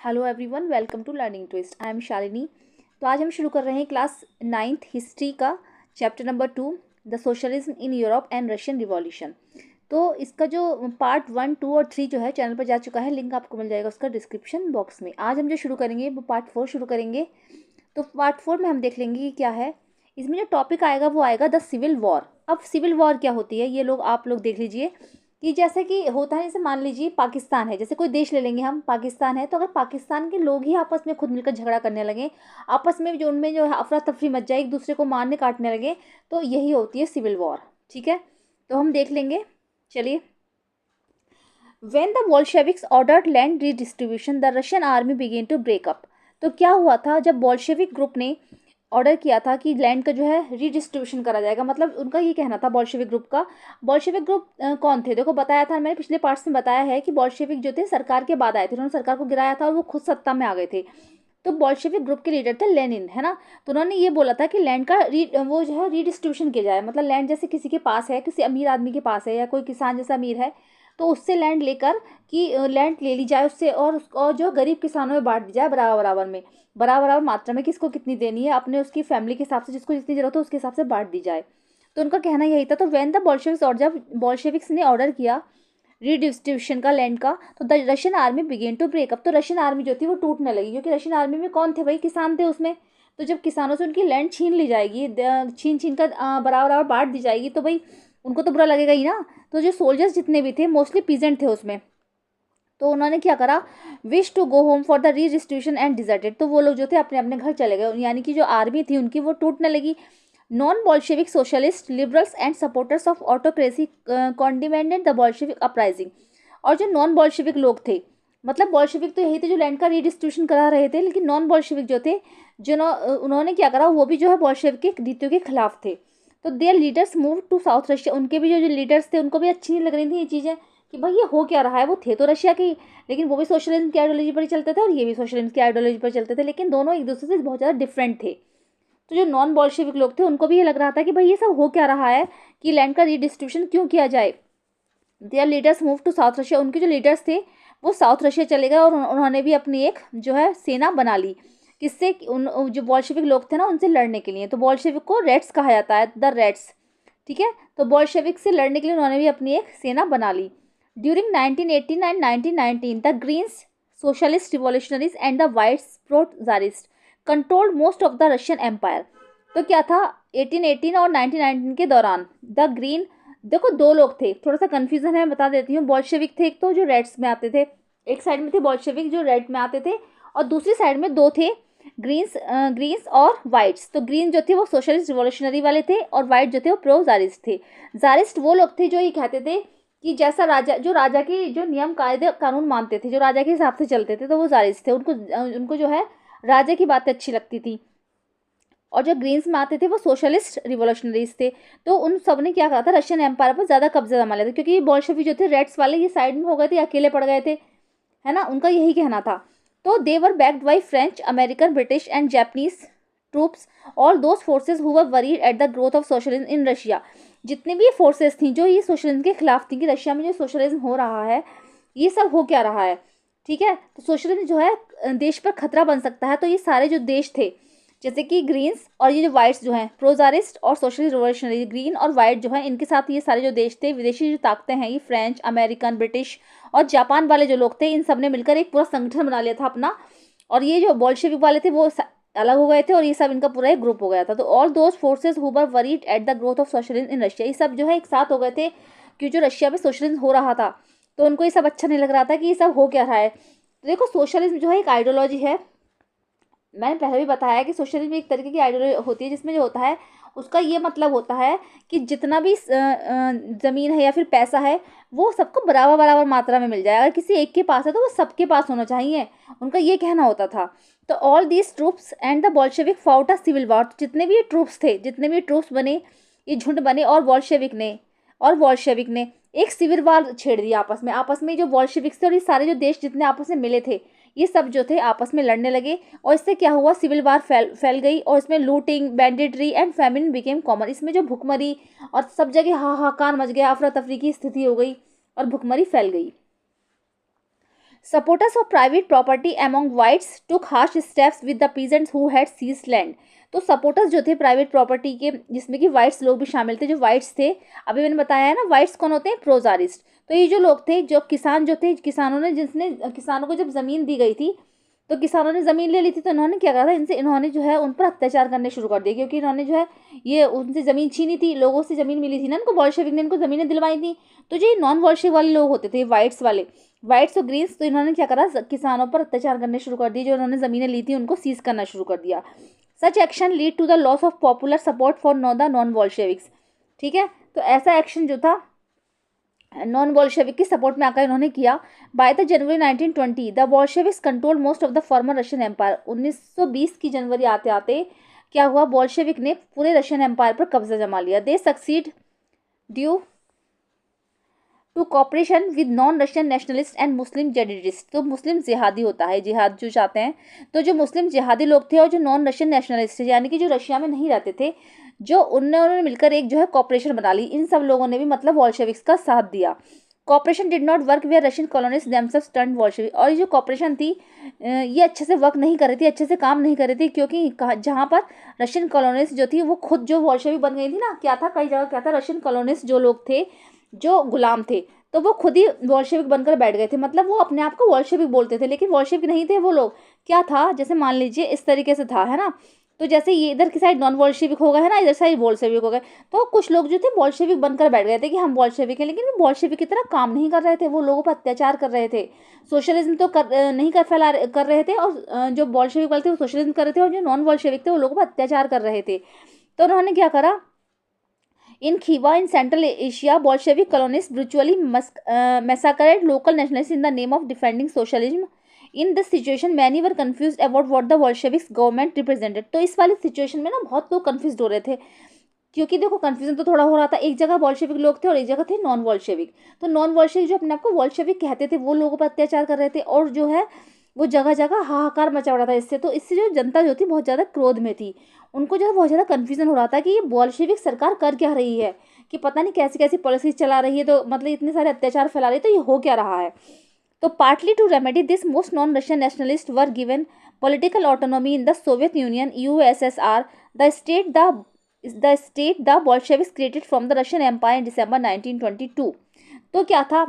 Hello everyone, welcome to learning twist. I am Shalini. तो आज हम शुरू कर रहे हैं क्लास 9th हिस्ट्री का chapter number 2, the socialism in Europe and Russian revolution. तो इसका जो पार्ट 1, 2 और 3 जो है चैनल पर जा चुका है, लिंक आपको मिल जाएगा उसका डिस्क्रिप्शन बॉक्स में। आज हम जो शुरू करेंगे वो पार्ट 4 शुरू करेंगे। तो पार्ट 4 में हम देख लेंगे कि क्या है इसमें। जो टॉपिक आएगा वो आएगा द सिविल वॉर। अब सिविल वॉर क्या होती है ये आप लोग देख लीजिए कि जैसे कि होता है, जैसे मान लीजिए पाकिस्तान है, जैसे कोई देश ले लेंगे हम, पाकिस्तान है, तो अगर पाकिस्तान के लोग ही आपस में खुद मिलकर झगड़ा करने लगे, आपस में जो उनमें जो है अफरा तफरी मच जाए, एक दूसरे को मारने काटने लगे, तो यही होती है सिविल वॉर। ठीक है, तो हम देख लेंगे। चलिए, when the Bolsheviks ordered land redistribution the Russian army began to break up. तो क्या हुआ था, जब बोल्शेविक ग्रुप ने ऑर्डर किया था कि लैंड का जो है रीडिस्ट्रीब्यूशन करा जाएगा, मतलब उनका ये कहना था बोल्शेविक ग्रुप का। बोल्शेविक ग्रुप कौन थे? देखो, बताया था मैंने पिछले पार्ट्स में, बताया है कि बोल्शेविक जो थे सरकार के बाद आए थे, उन्होंने सरकार को गिराया था और वो खुद सत्ता में आ गए थे। तो बोल्शेविक ग्रुप के लीडर थे लेनिन, है ना। तो उन्होंने ये बोला था कि लैंड का वो जो है रीडिस्ट्रीब्यूशन किया जाए, मतलब लैंड जैसे किसी के पास है, किसी अमीर आदमी के पास है या कोई किसान जैसा अमीर है, तो उससे लैंड लेकर कि लैंड ले ली जाए उससे, और जो गरीब किसानों में बांट दी जाए बराबर बराबर में, बराबर बराबर मात्रा में, किसको कितनी देनी है अपने उसकी फैमिली के हिसाब से, जिसको जितनी जरूरत हो उसके हिसाब से बांट दी जाए। तो उनका कहना यही था। तो व्हेन द बोल्शेविक्स, और जब बोल्शेविक्स ने ऑर्डर किया रीडिस्ट्रीब्यूशन का लैंड का, तो the Russian army began to break up. तो रशियन आर्मी जो थी वो टूटने लगी, क्योंकि रशियन आर्मी में कौन थे? भाई किसान थे उसमें। तो जब किसानों से उनकी लैंड छीन ली जाएगी, छीन छीन कर बराबर बराबर बांट दी जाएगी, तो भाई उनको तो बुरा लगेगा ही ना। तो जो सोल्जर्स जितने भी थे, मोस्टली पीजेंट थे उसमें, तो उन्होंने क्या करा, wish to go home for the redistribution and deserted. तो वो लोग जो थे अपने अपने घर चले गए, यानी कि जो आर्मी थी उनकी वो टूटने लगी। Non Bolshevik socialist liberals and supporters of autocracy condemned the Bolshevik uprising. और जो नॉन बॉल्शेविक लोग थे, मतलब बॉल्शेविक तो यही थे जो लैंड का रीडिस्ट्रीब्यूशन करा रहे थे, लेकिन नॉन बॉल्शेविक जो थे, उन्होंने क्या करा, वो भी जो है बॉल्शेविक के नीतियों के खिलाफ थे। तो their leaders move to South Russia. उनके भी जो लीडर्स थे उनको भी अच्छी नहीं लग रही थी ये चीज़ें कि भाई ये हो क्या रहा है। वो थे तो रशिया के ही, लेकिन वो भी सोशलिज्म की आइडियोलॉजी पर चलते थे और ये भी सोशलिज्म की आइडियोलॉजी पर चलते थे, लेकिन दोनों एक दूसरे से बहुत ज़्यादा डिफरेंट थे। तो जो नॉन बॉल्शेविक लोग थे उनको भी ये लग रहा था कि भाई ये सब हो क्या रहा है, कि लैंड का रीडिस्ट्रीब्यूशन क्यों किया जाए। Their leaders move to South Russia. उनके जो लीडर्स थे वो साउथ रशिया चले गए और उन्होंने भी अपनी एक जो है सेना बना ली, किससे? उन जो बॉल्शेविक लोग थे ना उनसे लड़ने के लिए। तो बॉल्शेविक को रेड्स कहा जाता है, द रेड्स। ठीक है, तो बॉल्शेविक से लड़ने के लिए उन्होंने भी अपनी एक सेना बना ली। During 1918 and 1919 the greens, socialist revolutionaries and the whites pro tsarist controlled most of the Russian empire. तो क्या था, 1818 और 1919 के दौरान द ग्रीन, देखो दो लोग थे, थोड़ा सा कंफ्यूजन है, बता देती हूँ। बॉल्शेविक थे एक, तो जो रेड्स में आते थे, एक साइड में थे बॉल्शेविक जो रेड में आते थे, और दूसरी साइड में दो थे, ग्रीन्स और वाइट्स। तो ग्रीन जो थे वो सोशलिस्ट रिवॉल्यूशनरी वाले थे, और वाइट जो थे वो प्रो जारिस्ट थे। जारिस्ट वो लोग थे जो ये कहते थे कि जैसा राजा, जो राजा के जो नियम कायदे कानून मानते थे, जो राजा के हिसाब से चलते थे, तो वो जारिस्ट थे। उनको जो है राजा की बातें अच्छी लगती थी। और जो ग्रीन्स में आते थे वो सोशलिस्ट रिवॉल्यूशनरीज थे। तो उन सब ने क्या कहा था, रशियन एम्पायर पर ज़्यादा कब्जा जमा लिया था, क्योंकि बॉल्शेविक जो थे रेड्स वाले ये साइड में हो गए थे, अकेले पड़ गए थे, है ना, उनका यही कहना था। तो they were backed by French, American, British and Japanese troops, all those forces who were worried at the growth of socialism in Russia. जितनी भी ये फोर्सेज थी जो ये सोशलिज्म के खिलाफ थी कि रशिया में जो सोशलिज्म हो रहा है ये सब हो क्या रहा है। ठीक है, तो सोशलिज्म जो है देश पर खतरा बन सकता है। तो ये सारे जो देश थे, जैसे कि ग्रीन्स और ये जो वाइट्स जो हैं, प्रोजारिस्ट और सोशलिस्ट रिवॉल्यूशनरी, ग्रीन और वाइट जो हैं, इनके साथ ये सारे जो देश थे, विदेशी जो ताकतें हैं, ये फ्रेंच, अमेरिकन, ब्रिटिश और जापान वाले जो लोग थे, इन सब ने मिलकर एक पूरा संगठन बना लिया था अपना। और ये जो बॉल्शेविक वाले थे वो अलग हो गए थे, और ये सब इनका पूरा एक ग्रुप हो गया था। तो all those forces who were worried at the growth of socialism in Russia, ये सब जो है एक साथ हो गए थे, क्योंकि जो रशिया में सोशलिज्म हो रहा था तो उनको ये सब अच्छा नहीं लग रहा था कि ये सब हो क्या रहा है। तो देखो, सोशलिज्म जो है एक आइडियोलॉजी है। मैंने पहले भी बताया कि सोशलिज्म एक तरीके की आइडियोलॉजी होती है, जिसमें जो होता है उसका ये मतलब होता है कि जितना भी ज़मीन है या फिर पैसा है वो सबको बराबर बराबर मात्रा में मिल जाए। अगर किसी एक के पास है तो वो सबके पास होना चाहिए, उनका ये कहना होता था। तो all these troops and the Bolshevik fought a civil war. जितने भी ये ट्रूप्स थे, जितने भी ट्रूप्स बने, ये झुंड बने, और बॉल्शेविक ने एक सिविल वॉर छेड़ दिया आपस में जो बॉल्शेविक थे और ये सारे जो देश जितने आपस में मिले थे, ये सब जो थे आपस में लड़ने लगे। और इससे क्या हुआ, सिविल वार फैल गई, और इसमें looting, banditry and famine became common. इसमें जो भुखमरी और सब जगह हाहाकार मच गया, अफरा तफरी की स्थिति हो गई और भुखमरी फैल गई। Supporters of private property among whites took harsh steps with the peasants who had seized land. तो सपोर्टर्स जो थे प्राइवेट प्रॉपर्टी के, जिसमें कि वाइट्स लोग भी शामिल थे। जो वाइट्स थे, अभी मैंने बताया है ना, वाइट्स कौन होते हैं? प्रोजारिस्ट। तो ये जो लोग थे, जो किसान जो थे, किसानों ने, जिसने किसानों को जब ज़मीन दी गई थी, तो किसानों ने ज़मीन ले ली थी, तो इन्होंने क्या करा था, इन्होंने जो है उन पर अत्याचार करने शुरू कर दिए, क्योंकि इन्होंने जो है ये उनसे ज़मीन छीनी थी, लोगों से ज़मीन मिली थी ना इनको, बॉल्शेविक ने इनको ज़मीनें दिलवाई थी। तो जो ये नॉन बॉल्शेविक वाले लोग होते थे, वाइट्स वाले, वाइट्स और ग्रीन्स, तो इन्होंने क्या करा, किसानों पर अत्याचार करने शुरू कर दिए। जो इन्होंने ज़मीनें ली थी उनको सीज करना शुरू कर दिया। Such action lead to the loss of popular support for non Bolsheviks. ठीक है, तो ऐसा एक्शन जो था नॉन बॉल्शेविक की सपोर्ट में आकर इन्होंने किया। By the January 1920 the Bolsheviks controlled most of the former Russian empire. 1920 की जनवरी आते आते क्या हुआ, बॉल्शेविक ने पूरे रशियन एम्पायर पर कब्जा जमा लिया। They succeed due to cooperation with non Russian nationalist and Muslim jihadist. तो मुस्लिम जिहादी होता है, जिहाद जो चाहते हैं, तो जो मुस्लिम जिहादी लोग थे और जो नॉन रशियन नेशनलिस्ट थे, यानी कि जो रशिया में नहीं रहते थे, जो उन्होंने मिलकर एक जो है कॉपरेशन बना ली। इन सब लोगों ने भी मतलब बॉल्शेविक्स का साथ दिया। Cooperation did not work where Russian colonists themselves turned Bolshevik. और ये जो कॉपरेशन थी, ये अच्छे से वर्क नहीं कर रही थी, अच्छे से काम नहीं कर रही थी, क्योंकि जहाँ पर रशियन कॉलोनिस्ट जो थी वो खुद जो बॉल्शेविक बन गई थी ना, क्या था, कई जगह क्या था, रशियन कॉलोनिस्ट जो लोग थे, जो गुलाम थे, तो वो खुद ही बॉल्शेविक बनकर बैठ गए थे। मतलब वो अपने आप को बॉल्शेविक बोलते थे, लेकिन बॉल्शेविक नहीं थे वो लोग। क्या था, जैसे मान लीजिए इस तरीके से था, है ना, तो जैसे ये इधर की साइड नॉन बॉल्शेविक हो गए, है ना, इधर साइड बॉल्शेविक हो गए, तो कुछ लोग जो थे बॉल्शेविक बनकर बैठ गए थे कि हम बॉल्शेविक हैं, लेकिन वो बॉल्शेविक की तरह काम नहीं कर रहे थे, वो लोगों पर अत्याचार कर रहे थे। सोशलिज्म तो नहीं कर रहे थे, और जो बॉल्शेविक वाले थे वो सोशलिज्म कर रहे थे, और जो नॉन बॉल्शेविक थे वो लोगों पर अत्याचार कर रहे थे। तो उन्होंने क्या करा, in Khiva in central Asia Bolshevik colonist brutally massacred local nationalist in the name of defending socialism. In this situation many were confused about what the Bolsheviks government represented. तो इस वाली सिचुएशन में ना बहुत लोग कंफ्यूज हो रहे थे, क्योंकि देखो कन्फ्यूजन तो थोड़ा हो रहा था, एक जगह बॉल्शेविक लोग थे और एक जगह थे नॉन बॉल्शेविक। तो नॉन बॉल्शेविक जो अपने आप को बॉल्शेविक कहते थे वो लोगों पर अत्याचार कर रहे थे, और जो है वो जगह जगह हाहाकार मचा रहा था इससे। तो इससे जो जनता जो थी बहुत ज़्यादा क्रोध में थी, उनको जो है बहुत ज़्यादा कन्फ्यूजन हो रहा था कि ये बॉल्शेविक सरकार कर क्या रही है, कि पता नहीं कैसी कैसी पॉलिसीज चला रही है, तो मतलब इतने सारे अत्याचार फैला रही है, तो ये हो क्या रहा है। तो partly to remedy this most non Russian nationalist were given political autonomy in the Soviet Union USSR the state the Bolsheviks created from the Russian empire in December 1922। तो क्या था,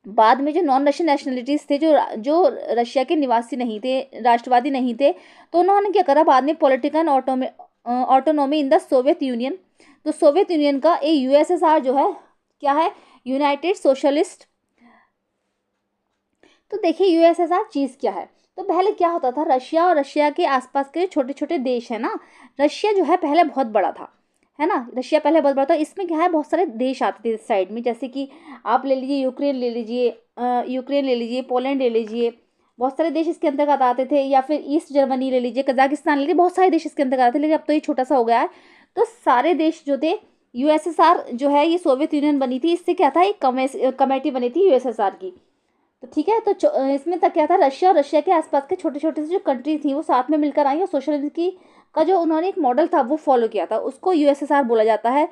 बाद में जो नॉन रशियन नेशनलिटीज़ थे, जो Russia के निवासी नहीं थे, राष्ट्रवादी नहीं थे, तो उन्होंने क्या करा, बाद में political autonomy in the Soviet union. तो सोवियत यूनियन का ये यूएसएसआर जो है क्या है, यूनाइटेड सोशलिस्ट। तो देखिए यूएसएसआर चीज़ क्या है। तो पहले क्या होता था, रशिया और रशिया के आसपास के छोटे छोटे देश है ना, रशिया जो है पहले बहुत बड़ा था, है ना, रशिया पहले बहुत बड़ा था। इसमें क्या है, बहुत सारे देश आते थे इस साइड में, जैसे कि आप ले लीजिए यूक्रेन ले लीजिए, पोलैंड ले लीजिए, बहुत सारे देश इसके अंतर्गत आते थे। या फिर ईस्ट जर्मनी ले लीजिए, कजाकिस्तान ले लीजिए, बहुत सारे देश इसके अंतर्गत आते थे, लेकिन अब तो ये छोटा सा हो गया है। तो सारे देश जो थे, यूएसएसआर जो है, ये सोवियत यूनियन बनी थी, इससे क्या था, एक कमेटी बनी थी यूएसएसआर की। तो ठीक है, तो इसमें तक क्या था, रशिया और रशिया के आसपास के छोटे छोटे से जो कंट्री थी वो साथ में मिलकर आई, और सोशलिज्म की का जो उन्होंने एक मॉडल था वो फॉलो किया था, उसको यूएसएसआर बोला जाता है।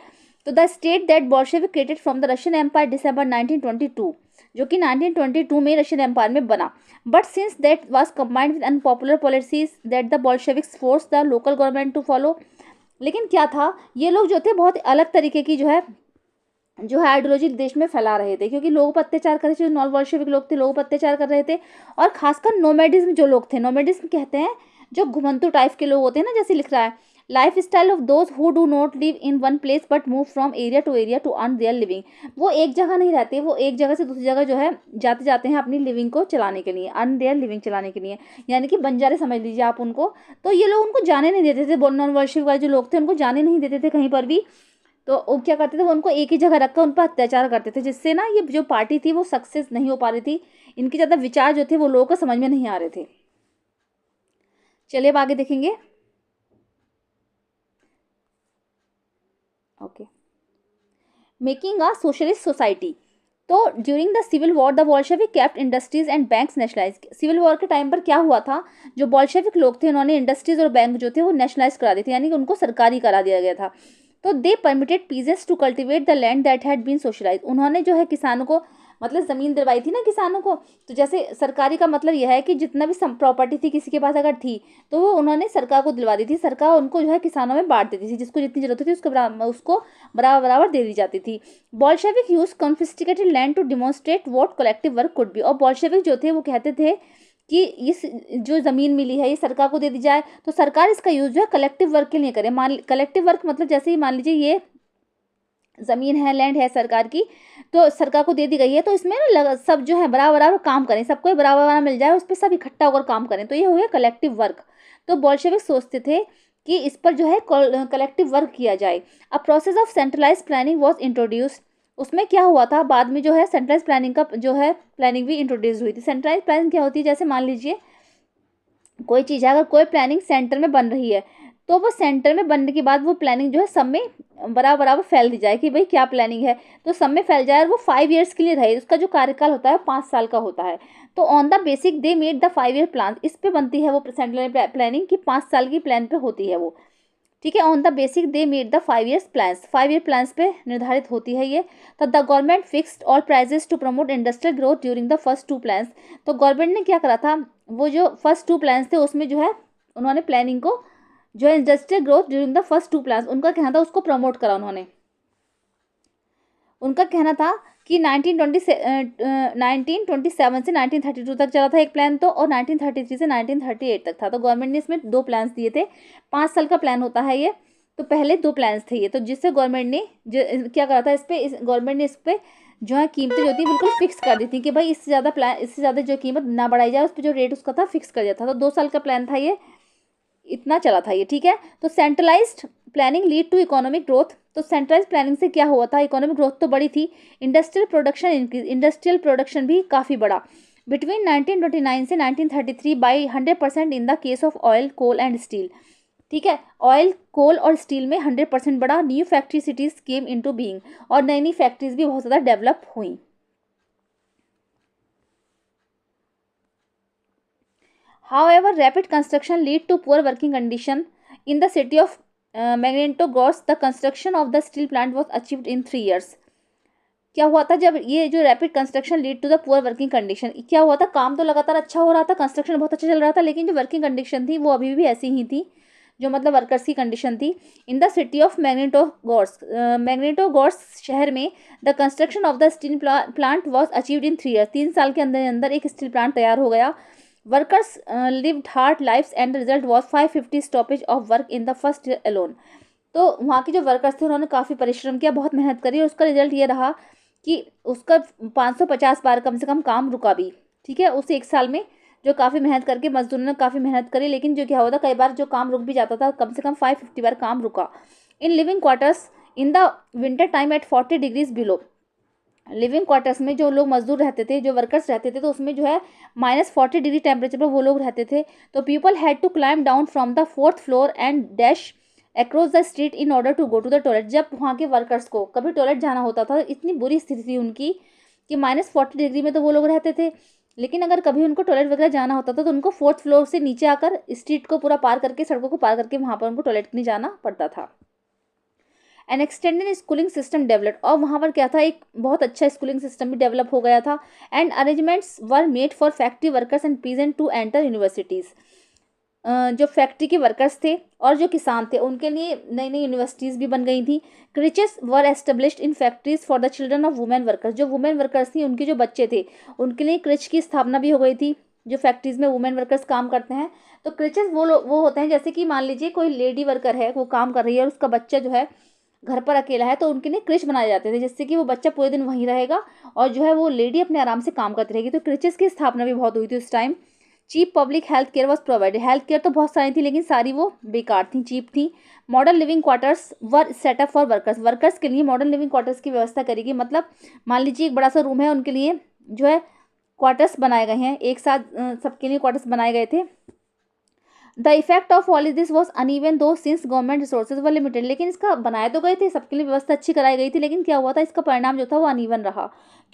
तो the state that Bolshevik created from the Russian empire December 1922, जो कि 1922 में रशियन एम्पायर में बना। But since that was combined with unpopular policies that the Bolsheviks force the local government to follow. लेकिन क्या था, ये लोग जो थे बहुत अलग तरीके की जो है आइडियोलॉजी देश में फैला रहे थे, क्योंकि लोगों पर अत्याचार कर रहे थे, जो नॉन बॉल्शेविक लोग थे लोगों पर अत्याचार कर रहे थे। और खासकर नोमैडिज्म जो लोग थे, नोमैडिज्म कहते हैं जो घुमंतु टाइप के लोग होते हैं ना, जैसे लिख रहा है, life style of those who do not live in one place but move from area to earn their living. वो एक जगह नहीं रहते, वो एक जगह से दूसरी जगह जो है जाते जाते हैं अपनी लिविंग को चलाने के लिए, अर्न देयर लिविंग चलाने के लिए, यानी कि बंजारे समझ लीजिए आप उनको। तो ये लोग उनको जाने नहीं देते थे, नॉन बॉल्शेविक वाले जो लोग थे उनको जाने नहीं देते थे कहीं पर भी। तो वो क्या करते थे, वो उनको एक ही जगह रखकर उन पर अत्याचार करते थे, जिससे ना ये जो पार्टी थी वो सक्सेस नहीं हो पा रही थी, इनके ज़्यादा विचार जो थे वो लोगों को समझ में नहीं आ रहे थे। चलिए अब आगे देखेंगे। Okay, making a socialist society. तो during the civil war the Bolshevik kept industries and banks nationalise. Civil war के टाइम पर क्या हुआ था, जो बॉल्शेविक लोग थे उन्होंने इंडस्ट्रीज और बैंक जो थे वो नेशनलाइज करा दिए थे, यानी कि उनको सरकारी करा दिया गया था। तो they permitted peasants to cultivate the land that had been socialise. उन्होंने जो है किसानों को मतलब ज़मीन दिलवाई थी ना किसानों को। तो जैसे सरकारी का मतलब यह है कि जितना भी प्रॉपर्टी थी किसी के पास अगर थी तो वो उन्होंने सरकार को दिलवा दी थी, सरकार उनको जो है किसानों में बांट देती थी, जिसको जितनी जरूरत थी उसको बराबर बराबर दे दी जाती थी। Bolshevik use confiscated land to demonstrate what collective work could be. और बॉल्शेविक जो थे वो कहते थे कि इस जो ज़मीन मिली है ये सरकार को दे दी जाए, तो सरकार इसका यूज़ जो है कलेक्टिव वर्क के लिए करे। कलेक्टिव वर्क मतलब जैसे ही मान लीजिए ये ज़मीन है, लैंड है सरकार की, तो सरकार को दे दी गई है, तो इसमें ना सब जो है बराबर बराबर काम करें, सबको बराबर बराबर मिल जाए, उस पर सब इकट्ठा होकर काम करें, तो ये हो गया कलेक्टिव वर्क। तो बॉल्शेविक सोचते थे कि इस पर जो है कलेक्टिव वर्क किया जाए। A process of centralise planning was introduced. उसमें क्या हुआ था बाद में जो है सेंट्रलाइज प्लानिंग का जो है प्लानिंग भी इंट्रोड्यूस हुई थी। सेंट्रलाइज प्लानिंग क्या होती है, जैसे मान लीजिए कोई चीज़ है, अगर कोई प्लानिंग सेंटर में बन रही है तो वो सेंटर में बनने के बाद वो प्लानिंग जो है सब में बराबर बराबर फैल दी जाए कि भाई क्या प्लानिंग है, तो सब में फैल जाए और वो 5 ईयर्स के लिए रहे। उसका जो कार्यकाल होता है 5 साल का होता है। तो on the basic they made the 5 year plan, इस पे बनती है वो सेंट्रल प्लानिंग की 5 साल की प्लान पे होती है वो, ठीक है। On the basic they made the 5 years plans, 5 year plans पे निर्धारित होती है ये। तो the government fixed all prices to promote industrial growth during the first 2 plans. तो गवर्नमेंट ने क्या करा था, वो जो फर्स्ट 2 प्लान्स थे उसमें जो है उन्होंने प्लानिंग को जो है industrial growth during the first 2 plans उनका कहना था उसको प्रमोट करा उन्होंने। उनका कहना था कि 1927 से 1932 तक चला था एक प्लान, तो और 1933 से 1938 तक था। तो गवर्नमेंट ने इसमें 2 प्लान्स दिए थे, 5 साल का प्लान होता है ये। तो पहले 2 प्लान्स थे ये, तो जिससे गवर्नमेंट ने क्या करा था गवर्नमेंट ने इस पे जो है कीमतें जो थी बिल्कुल फिक्स कर दी थी कि भाई इससे ज़्यादा जो कीमत ना बढ़ाई जाए, उस पर जो रेट उसका था फिक्स कर दिया था। तो 2 साल का प्लान था ये, इतना चला था ये, ठीक है। तो centralised planning lead to economic growth. तो सेंट्रलाइज प्लानिंग से क्या हुआ था, इकोनॉमिक ग्रोथ तो बड़ी थी, industrial production increase, industrial production भी काफ़ी बढ़ा। बिटवीन 1929 से 1933 by 100% in the case of oil, coal and steel, ठीक है। ऑयल, कोल और स्टील में 100% बढ़ा। New factory cities came into being, और नई नई फैक्ट्रीज भी बहुत ज़्यादा डेवलप हुई। However, rapid construction lead to poor working condition. In the city of Magnitogorsk, the construction of the steel plant was achieved in 3 years. क्या हुआ था जब ये जो rapid construction lead to the poor working condition, क्या हुआ था, काम तो लगातार अच्छा हो रहा था, कंस्ट्रक्शन बहुत अच्छा चल रहा था, लेकिन जो वर्किंग कंडीशन थी वो अभी भी ऐसी ही थी, जो मतलब वर्कर्स की कंडीशन थी। इन द सिटी ऑफ मैग्नेटोगॉर्स्क शहर में the construction of the steel plant was achieved in 3 years. 3 साल के अंदर अंदर एक स्टील प्लांट तैयार हो गया। Workers lived hard lives and the result was 550 stoppage of work in the first year alone. तो वहाँ के जो वर्कर्स थे उन्होंने काफ़ी परिश्रम किया, बहुत मेहनत करी, और उसका रिजल्ट ये रहा कि उसका 550 बार कम से कम काम रुका भी, ठीक है। उस 1 साल में जो काफ़ी मेहनत करके मजदूरों ने काफ़ी मेहनत करी, लेकिन जो क्या होता कई बार जो काम रुक भी जाता था, कम से कम 550 बार काम रुका। In living quarters in the winter time at 40 degrees below. Living quarters में जो लोग मजदूर रहते थे, जो वर्कर्स रहते थे, तो उसमें जो है -40 डिग्री टेम्परेचर पर वो लोग रहते थे। तो people had to climb down from the 4th floor and dash across the street in order to go to the toilet. जब वहाँ के वर्कर्स को कभी टॉयलेट जाना होता था, इतनी बुरी स्थिति थी उनकी कि -40 डिग्री में तो वो लोग रहते थे, लेकिन अगर कभी उनको टॉयलेट वगैरह जाना होता था तो उनको 4th फ्लोर से नीचे आकर स्ट्रीट को पूरा पार करके, सड़कों को पार करके वहाँ पर उनको टॉयलेट के लिए जाना पड़ता था। N extended schooling system develop, और वहाँ पर क्या था, एक बहुत अच्छा स्कूलिंग सिस्टम भी डेवलप हो गया था। And arrangements were made for factory workers and peasant to enter universities. जो फैक्ट्री के वर्कर्स थे और जो किसान थे उनके लिए नई नई यूनिवर्सिटीज़ भी बन गई थी। Creches were established in factories for the children of women workers. जो वुमेन वर्कर्स थी उनके जो बच्चे थे उनके लिए क्रिच की स्थापना भी हो गई थी। जो फैक्ट्रीज में वुमेन वर्कर्स काम करते हैं, तो क्रिचेस वो होते हैं, जैसे कि मान लीजिए कोई लेडी वर्कर है, वो काम कर रही है और उसका बच्चा जो है घर पर अकेला है, तो उनके लिए क्रिच बनाए जाते थे, जिससे कि वो बच्चा पूरे दिन वहीं रहेगा और जो है वो लेडी अपने आराम से काम करती रहेगी। तो क्रिचेस की स्थापना भी बहुत हुई थी उस time. Cheap public health care was provided. Health care तो बहुत सारी थी, लेकिन सारी वो बेकार थी, चीप थी। Modern living quarters were set up for workers. Workers के लिए मॉडर्न लिविंग क्वार्टर्स की व्यवस्था करेगी, मतलब मान लीजिए एक बड़ा सा रूम है, उनके लिए जो है क्वार्टर्स बनाए गए हैं, एक साथ सबके लिए क्वार्टर्स बनाए गए थे। The effect of all this was uneven though since government resources were limited. लेकिन इसका बनाए तो गए थे, सबके लिए व्यवस्था अच्छी कराई गई थी, लेकिन क्या हुआ था, इसका परिणाम जो था वो अनइवन रहा,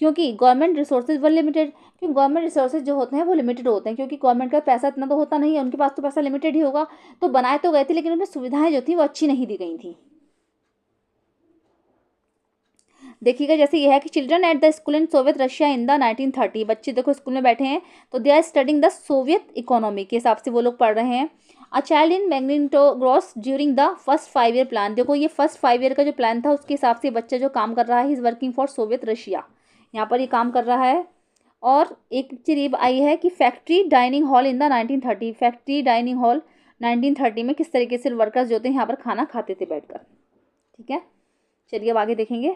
क्योंकि गवर्नमेंट रिसोर्सेज वर लिमिटेड। क्योंकि गवर्नमेंट रिसोर्सेज जो होते हैं वो लिमिटेड होते हैं, क्योंकि गवर्नमेंट का पैसा इतना तो होता नहीं है, उनके पास तो पैसा लिमिटेड ही होगा। तो बनाए तो गए थे, लेकिन उनमें सुविधाएं जो थी वो अच्छी नहीं दी गई थी। देखिएगा जैसे ये है कि children at the school in Soviet Russia in the 1930, बच्चे देखो स्कूल में बैठे हैं तो they are studying the Soviet economy के हिसाब से वो लोग पढ़ रहे हैं। A child in Magnitogorsk during the first 5 year plan, देखो ये फर्स्ट 5 ईयर का जो प्लान था उसके हिसाब से बच्चा जो काम कर रहा है, is working for Soviet Russia, यहाँ पर ये काम कर रहा है। और एक चीज आई है कि factory dining hall in the 1930, factory dining hall 1930 में किस तरीके से वर्कर्स जो थे यहाँ पर खाना खाते थे बैठकर। ठीक है, चलिए अब आगे देखेंगे।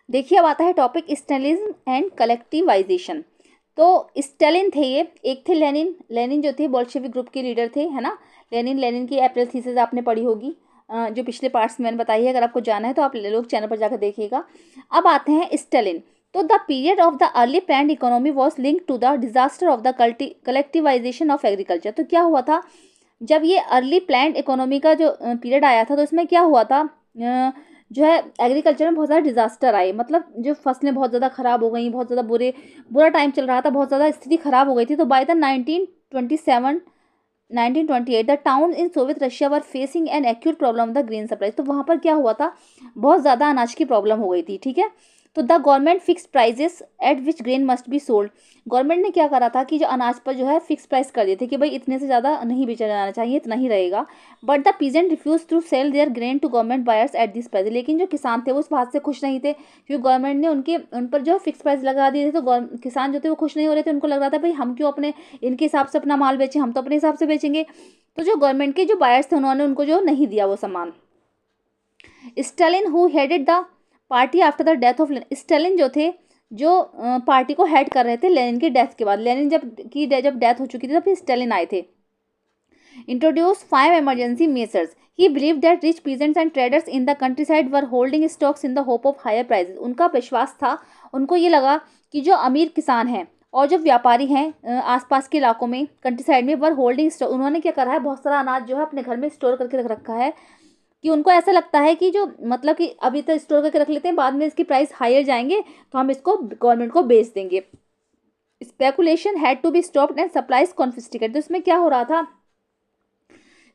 देखिए अब आता है टॉपिक स्टेलिज्म एंड कलेक्टिवाइजेशन। तो स्टेलिन थे ये, एक थे लेनिन, लेनिन जो थे बोल्शेविक ग्रुप के लीडर थे, है ना। लेनिन की अप्रैल थीसिस आपने पढ़ी होगी, जो पिछले पार्ट्स में मैंने बताई है, अगर आपको जाना है तो आप लोग चैनल पर जाकर देखिएगा। अब आते हैं स्टेलिन। तो the period of the early planned economy was link to the disaster of the collectivisation of agriculture. तो क्या हुआ था, जब ये अर्ली प्लान्ड इकोनॉमी का जो पीरियड आया था तो इसमें क्या हुआ था, जो है एग्रीकल्चर में बहुत ज़्यादा डिजास्टर आए, मतलब जो फसलें बहुत ज़्यादा ख़राब हो गई, बहुत ज़्यादा बुरा टाइम चल रहा था, बहुत ज़्यादा स्थिति ख़राब हो गई थी। तो by the 1928 the town in Soviet Russia were facing an acute problem the grain supply. तो वहाँ पर क्या हुआ था, बहुत ज़्यादा अनाज की प्रॉब्लम हो गई थी। ठीक है, तो the government fix prices at which grain must be sold. Government ने क्या करा था कि जो अनाज पर जो है फिक्स प्राइस कर दिए थे कि भाई इतने से ज़्यादा नहीं बेचा जाना चाहिए, इतना ही रहेगा। But the peasant refuse to sell their grain to government buyers at this price. लेकिन जो किसान थे वो उस बात से खुश नहीं थे, क्योंकि गवर्नमेंट ने उन पर जो फिक्स प्राइस लगा दिए थे। तो किसान जो थे वो खुश नहीं हो रहे थे, उनको लग रहा था भाई हम क्यों अपने इनके हिसाब से अपना माल बेचें, हम तो अपने हिसाब से बेचेंगे। तो जो गवर्नमेंट के जो बायर्स थे उन्होंने उनको जो नहीं दिया वो सामान। Stalin who headed the party after the death of Lenin, Stalin जो थे जो पार्टी को हेड कर रहे थे लेनिन की डेथ के बाद, लेनिन जब डेथ हो चुकी थी तब फिर स्टालिन आए थे। Introduce 5 emergency measures, he believe that rich peasants and traders in the countryside were holding stocks in the hope of higher prices. उनका विश्वास था, उनको ये लगा कि जो अमीर किसान हैं और जो व्यापारी हैं आसपास के इलाकों में कंट्री साइड में वर होल्डिंग स्टॉक, उन्होंने क्या करा है, बहुत सारा अनाज जो है अपने घर में स्टोर करके रख रखा है, कि उनको ऐसा लगता है कि जो मतलब कि अभी तो स्टोर करके रख लेते हैं, बाद में इसकी प्राइस हायर जाएंगे तो हम इसको गवर्नमेंट को बेच देंगे। Speculation had to be stopped and supplies confiscated. तो इसमें क्या हो रहा था,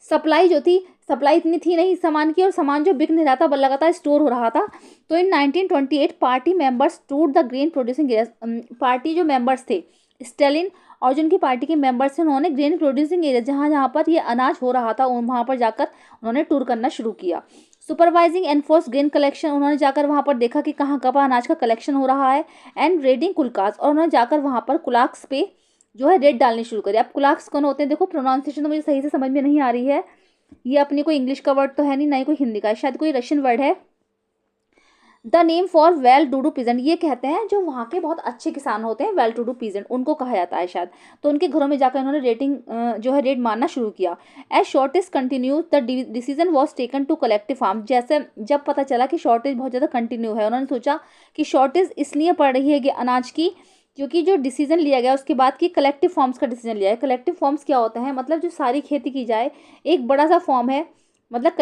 सप्लाई जो थी, सप्लाई इतनी थी नहीं सामान की, और सामान जो बिक नहीं रहा था लगातार स्टोर हो रहा था। तो इन 1928 पार्टी मेंबर्स टूट the grain producing areas. Party जो मेंबर्स थे स्टालिन और जो उनकी पार्टी के मेंबर्स थे, उन्होंने ग्रेन प्रोड्यूसिंग एरिया जहाँ जहाँ पर ये अनाज हो रहा था वहाँ पर जाकर उन्होंने टूर करना शुरू किया। सुपरवाइजिंग एनफोर्स ग्रेन कलेक्शन, उन्होंने जाकर वहाँ पर देखा कि कहाँ कहाँ अनाज का कलेक्शन हो रहा है। एंड रेडिंग कुलकास, और उन्होंने जाकर वहाँ पर कुलाक्स पे जो है रेड डालने शुरू करी। अब कुलाक्स कौन होते हैं, देखो प्रोनाउंसिएशन तो मुझे सही से समझ में नहीं आ रही है, ये अपनी कोई इंग्लिश का वर्ड तो है नहीं, ना ही कोई हिंदी का, शायद कोई रशियन वर्ड है। The name for well to do peasant, ये कहते हैं जो वहाँ के बहुत अच्छे किसान होते हैं, वेल टू डू पीजेंट उनको कहा जाता है शायद। तो उनके घरों में जाकर उन्होंने रेटिंग जो है रेट मारना शुरू किया। As shortage continue the decision was taken to collective farm. जैसे जब पता चला कि शॉर्टेज बहुत ज़्यादा कंटिन्यू है, उन्होंने सोचा कि शॉर्टेज इसलिए पड़ रही है कि अनाज की, क्योंकि जो डिसीजन लिया गया उसके बाद कि कलेक्टिव फॉर्म्स का डिसीजन लिया है। कलेक्टिव फॉर्म्स क्या होता है, मतलब जो सारी खेती की जाए, एक बड़ा सा फॉर्म है, मतलब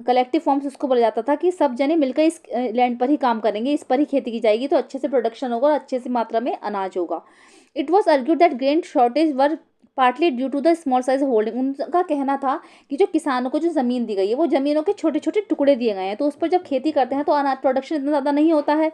कलेक्टिव फॉर्म्स उसको बोला जाता था कि सब जने मिलकर इस लैंड पर ही काम करेंगे, इस पर ही खेती की जाएगी, तो अच्छे से प्रोडक्शन होगा और अच्छे से मात्रा में अनाज होगा। It was argued that grain shortage were partly due to the small size holding. उनका कहना था कि जो किसानों को जो ज़मीन दी गई है वो ज़मीनों के छोटे छोटे टुकड़े दिए गए हैं, तो उस पर जब खेती करते हैं तो अनाज प्रोडक्शन इतना ज़्यादा नहीं होता है।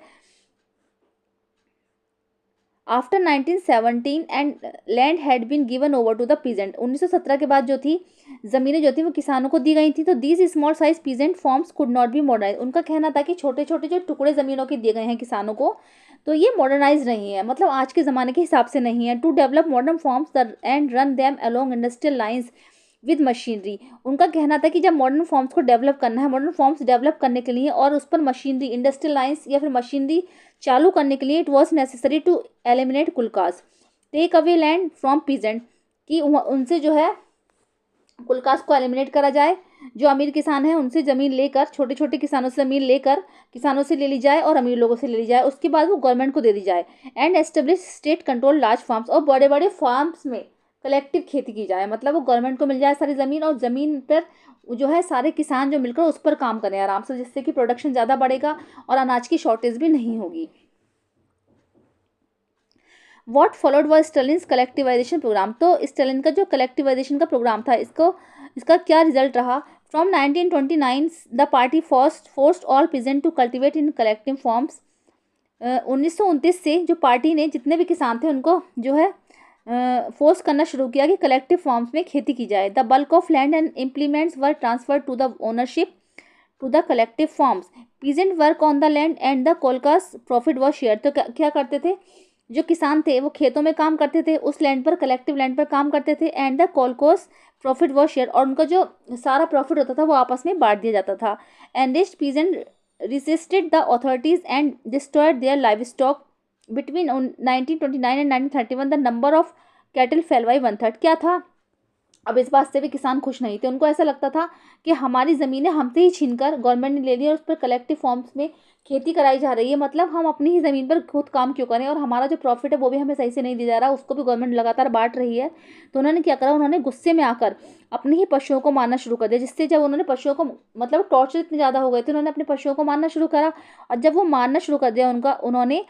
After 1917 and land had been given over to the peasant, 1917 के बाद जो थी ज़मीनें जो थी वो किसानों को दी गई थी। तो these small size peasant forms could not be modernise. उनका कहना था कि छोटे छोटे जो टुकड़े ज़मीनों के दिए गए हैं किसानों को, तो ये मॉडर्नाइज नहीं है, मतलब आज के ज़माने के हिसाब से नहीं है। To develop modern farms and run them along industrial lines with machinery. उनका कहना था कि जब मॉडर्न फॉर्म्स को डेवलप करना है, मॉडर्न फॉर्म्स डेवलप करने के लिए और उस पर मशीनरी, इंडस्ट्रियल लाइन्स या फिर मशीनरी चालू करने के लिए, it was necessary to eliminate kulaks, take away land from peasant, कि उनसे जो है कुलकास को एलिमिनेट करा जाए। जो अमीर किसान हैं उनसे ज़मीन लेकर, छोटे छोटे किसानों से ज़मीन लेकर किसानों से ले ली जाए और अमीर लोगों से ले ली जाए, उसके बाद वो गवर्नमेंट को दे दी जाए। And establish state control large farms, और बड़े बड़े फार्म्स में कलेक्टिव खेती की जाए, मतलब वो गवर्नमेंट को मिल जाए सारी ज़मीन, और ज़मीन पर जो है सारे किसान जो मिलकर उस पर काम करें आराम से, जिससे कि प्रोडक्शन ज़्यादा बढ़ेगा और अनाज की शॉर्टेज भी नहीं होगी। What followed was Stalin's collectivisation programme. तो स्टालिन का जो कलेक्टिवाइजेशन का प्रोग्राम था इसका क्या रिजल्ट रहा। From 1929 the party forced all peasant to cultivate in collective farms. 1929 से जो पार्टी ने जितने भी किसान थे उनको जो है फोर्स करना शुरू किया कि कलेक्टिव फॉर्म्स में खेती की जाए। The bulk of land and implements were transferred to the ownership to the collective farms. Peasant work on the land and the kolkhoz profit was share. तो क्या करते थे, जो किसान थे वो खेतों में काम करते थे, उस लैंड पर कलेक्टिव लैंड पर काम करते थे। And the kolkhoz profit was share, और उनका जो सारा प्रॉफिट होता था वो आपस में बांट दिया जाता था। And peasant resisted the authorities and destroyed their livestock. Between 1929 and 1931 the number of cattle fell by 1/3। क्या था, अब इस बात से भी किसान खुश नहीं थे। उनको ऐसा लगता था कि हमारी ज़मीनें हमसे ही छीनकर गवर्नमेंट ने ले ली और उस पर कलेक्टिव फॉर्म्स में खेती कराई जा रही है। मतलब हम अपनी ही ज़मीन पर खुद काम क्यों करें, और हमारा जो प्रॉफिट है वो भी हमें सही से नहीं दिया जा रहा, उसको भी गवर्नमेंट लगातार बांट रही है। तो उन्होंने क्या करा, उन्होंने गुस्से में आकर अपने ही पशुओं को मारना शुरू कर दिया। जिससे जब उन्होंने पशुओं को मतलब टॉर्चर इतने ज़्यादा हो गए थे, उन्होंने अपने पशुओं को मारना शुरू करा। और जब वो मारना शुरू कर दिया उन्होंने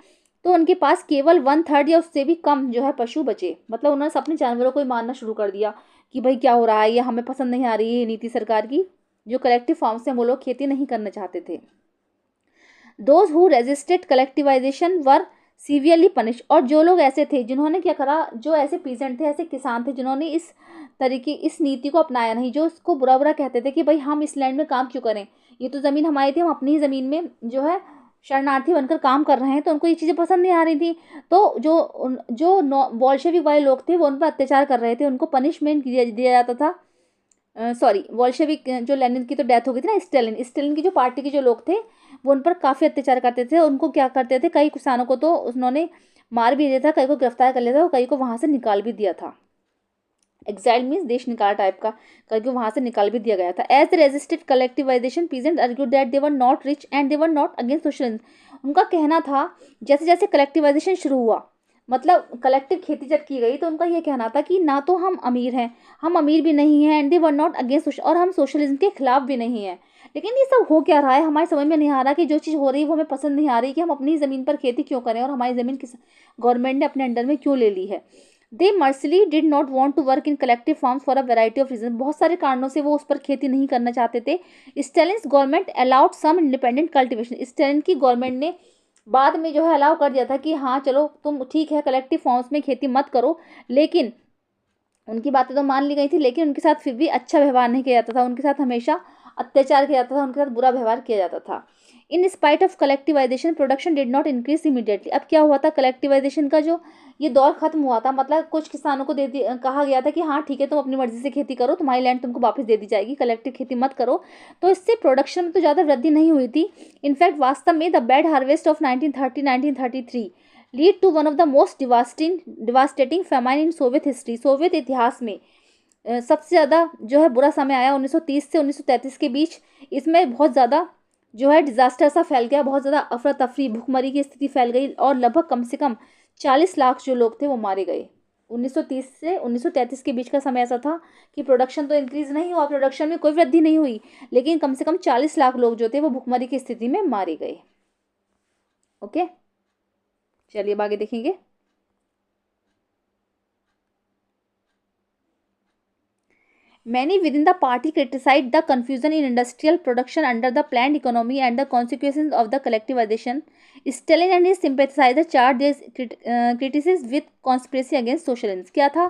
तो उनके पास केवल 1/3 या उससे भी कम जो है पशु बचे। मतलब उन्होंने अपने जानवरों को ही मारना शुरू कर दिया कि भाई क्या हो रहा है, ये हमें पसंद नहीं आ रही है ये नीति सरकार की। जो कलेक्टिव फार्म से वो लोग खेती नहीं करना चाहते थे। Those who resisted collectivisation were severely punish. और जो लोग ऐसे थे जिन्होंने क्या करा, जो ऐसे पीजेंट थे, ऐसे किसान थे जिन्होंने इस नीति को अपनाया नहीं, जो उसको बुरा बुरा कहते थे कि भाई हम इस लैंड में काम क्यों करें, ये तो ज़मीन हमारी थी, हम अपनी ही ज़मीन में जो है शरणार्थी बनकर काम कर रहे हैं। तो उनको ये चीज़ें पसंद नहीं आ रही थी। तो जो बोल्शेविक वाले लोग थे वो उन पर अत्याचार कर रहे थे, उनको पनिशमेंट दिया जाता था। सॉरी, बोल्शेविक जो लेनिन की तो डेथ हो गई थी ना, स्टालिन की जो पार्टी के जो लोग थे वो उन पर काफ़ी अत्याचार करते थे। उनको क्या करते थे, कई किसानों को तो उन्होंने मार भी दिया था, कई को गिरफ्तार कर लिया था और कई को वहाँ से निकाल भी दिया था। एक्साइल मीन्स देश निकाल टाइप का, करके वहाँ से निकाल भी दिया गया था। As the resisted collectivisation peasant argued that they were not rich and they were not against socialism. उनका कहना था, जैसे जैसे कलेक्टिवाइजेशन शुरू हुआ, मतलब कलेक्टिव खेती जब की गई, तो उनका ये कहना था कि ना तो हम अमीर हैं, हम अमीर भी नहीं हैं, and they were not against, और हम सोशलिज्म के खिलाफ भी नहीं हैं। लेकिन ये सब हो क्या रहा है, हमारे समझ में नहीं आ रहा कि जो चीज़ हो रही है वो हमें पसंद नहीं आ रही कि हम अपनी ज़मीन पर खेती क्यों करें और हमारी ज़मीन किस गवर्नमेंट ने अपने अंडर में क्यों ले ली है। They mostly did not want to work in collective farms for a variety of reason. बहुत सारे कारणों से वो उस पर खेती नहीं करना चाहते थे। Stalin's government allowed some independent cultivation. Stalin की गवर्नमेंट ने बाद में जो है अलाउ कर दिया था कि हाँ चलो तुम ठीक है कलेक्टिव फॉर्म्स में खेती मत करो, लेकिन उनकी बातें तो मान ली गई थी, लेकिन उनके साथ फिर भी अच्छा व्यवहार नहीं किया जाता था, उनके साथ हमेशा अत्याचार किया जाता था, उनके साथ बुरा व्यवहार किया जाता था। In spite of collectivisation production did not increase immediately. अब क्या हुआ था, कलेक्टिवाइजेशन का जो ये दौर खत्म हुआ था, मतलब कुछ किसानों को कहा गया था कि हाँ ठीक है तुम अपनी मर्जी से खेती करो, तुम्हारी लैंड तुमको वापस दे दी जाएगी, कलेक्टिव खेती मत करो। तो इससे प्रोडक्शन में तो ज़्यादा वृद्धि नहीं हुई थी। इनफैक्ट वास्तव में the bad harvest of 1933 lead to one of the most devastating famine in Soviet history. Soviet इतिहास में सबसे ज़्यादा जो है बुरा समय आया 1930 से 1933 के बीच। इसमें बहुत ज़्यादा जो है डिज़ास्टर सा फैल गया, बहुत ज़्यादा अफरा तफरी भुखमरी की स्थिति फैल गई और लगभग कम से कम 40 लाख जो लोग थे वो मारे गए। 1930 से 1933 के बीच का समय ऐसा था कि प्रोडक्शन तो इंक्रीज़ नहीं हुआ, प्रोडक्शन में कोई वृद्धि नहीं हुई, लेकिन कम से कम 40 लाख लोग जो थे वो भुखमरी की स्थिति में मारे गए। ओके, चलिए अब आगे देखेंगे। Many within the party criticized the confusion in industrial production under the planned economy and the consequences of the collectivization. Stalin and his sympathizers charged their criticism with conspiracy against socialism. क्या था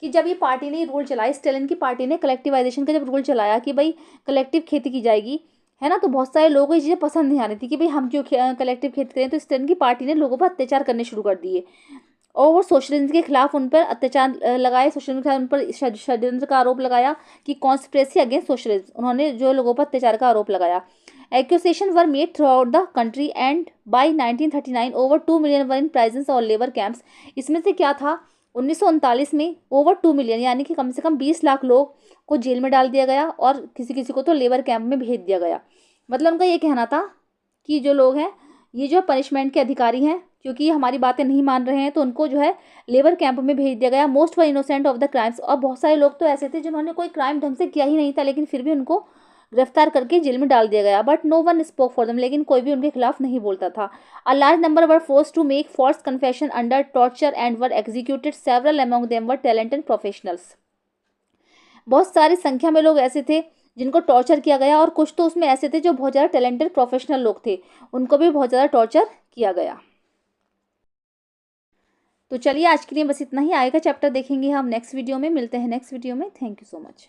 कि जब ये party ने rule चलाया, Stalin की party ने collectivisation का जब रूल चलाया कि भाई कलेक्टिव खेती की जाएगी, है ना, तो बहुत सारे लोगों को ये चीज़ें पसंद नहीं आ रही थी कि भाई हम क्यों कलेक्टिव खेती करें। तो स्टालिन की पार्टी ने लोगों पर अत्याचार करने शुरू कर दिए और वो सोशलिज्म के खिलाफ उन पर अत्याचार लगाए, सोशलिज्म के खिलाफ उन पर षड्यंत्र का आरोप लगाया कि कॉन्स्पिरेसी अगेंस्ट सोशलिज्म। उन्होंने जो लोगों पर अत्याचार का आरोप लगाया। Accusation were made throughout the country and by 1939 over 2 million were in prisons और लेबर कैंप्स। इसमें से क्या था, 1939 में ओवर 2 मिलियन यानी कि कम से कम 20 लाख लोग को जेल में डाल दिया गया और किसी किसी को तो लेबर कैंप में भेज दिया गया। मतलब उनका ये कहना था कि जो लोग हैं ये जो पनिशमेंट के अधिकारी हैं, क्योंकि हमारी बातें नहीं मान रहे हैं, तो उनको जो है लेबर कैंप में भेज दिया गया। Most were innocent of the crimes. और बहुत सारे लोग तो ऐसे थे जिन्होंने कोई क्राइम ढंग से किया ही नहीं था, लेकिन फिर भी उनको गिरफ्तार करके जेल में डाल दिया गया। But no one spoke for them, लेकिन कोई भी उनके खिलाफ नहीं बोलता था। A large number were force to make false confession under torture and were executed, several among them were talented professionals. बहुत सारी संख्या में लोग ऐसे थे जिनको टॉर्चर किया गया, और कुछ तो उसमें ऐसे थे जो बहुत ज़्यादा टैलेंटेड प्रोफेशनल लोग थे, उनको भी बहुत ज़्यादा टॉर्चर किया गया। तो चलिए आज के लिए बस इतना ही। आएगा चैप्टर देखेंगे हम नेक्स्ट वीडियो में। मिलते हैं नेक्स्ट वीडियो में। Thank you so much.